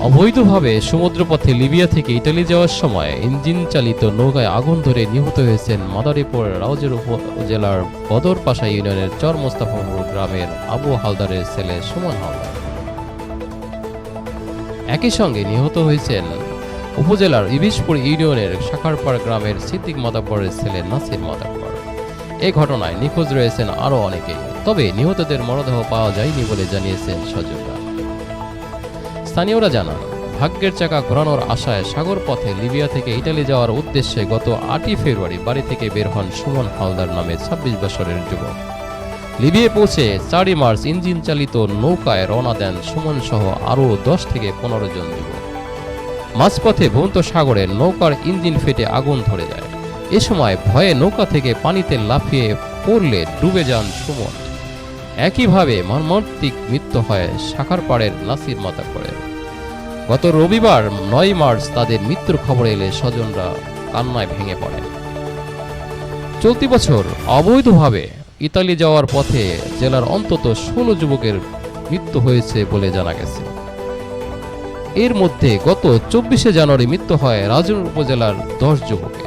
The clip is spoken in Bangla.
অবৈধভাবে সমুদ্রপথে লিবিয়া থেকে ইতালি যাওয়ার সময় ইঞ্জিন চালিত নৌকায় আগুন ধরে নিহত হয়েছেন মাদারীপুর রাউজান উপজেলার বদরপাশা ইউনিয়নের চর মোস্তাফাপুর গ্রামের আবু হালদারের ছেলে সুমন হালদার। একই সঙ্গে নিহত হয়েছেন উপজেলার ইবিশপুর ইউনিয়নের শাখারপাড় গ্রামের সিদ্দিক মাদাব্বরের ছেলে নাসির মাদাব্বর। এ ঘটনায় নিখোঁজ রয়েছেন আরও অনেকেই, তবে নিহতদের মরদেহ পাওয়া যায়নি বলে জানিয়েছেন স্বজনরা। স্থানীয়রা জানান, ভাগ্যের চাকা ঘোরানোর আশায় সাগর পথে লিবিয়া থেকে ইতালি যাওয়ার উদ্দেশ্যে গত 8ই ফেব্রুয়ারি বাড়ি থেকে বের হন সুমন হালদার নামে 26 বছরের যুবক। লিবিয়ায় পৌঁছে 4ই মার্চ ইঞ্জিন চালিত নৌকায় রওনা দেন সুমন সহ আরও 10 থেকে 15 জন যুবক। মাঝপথে ভূমধ্য সাগরে নৌকার ইঞ্জিন ফেটে আগুন ধরে যায়। এ সময় ভয়ে নৌকা থেকে পানিতে লাফিয়ে পড়লে ডুবে যান সুমন। একইভাবে মর্মান্তিক মৃত্যু হয় শাখারপাড়ের নাসির মাদাব্বরের। গত রবিবার 9 মার্চ তাদের মৃত্যুর খবর এলে স্বজনরা কান্নায় ভেঙে পড়েন। চলতি বছর অবৈধভাবে ইতালি যাওয়ার পথে জেলার অন্তত 16 যুবকের মৃত্যু হয়েছে বলে জানা গেছে। এর মধ্যে গত 24শে জানুয়ারি মৃত্যু হয় রাউজান উপজেলার 10 যুবকের।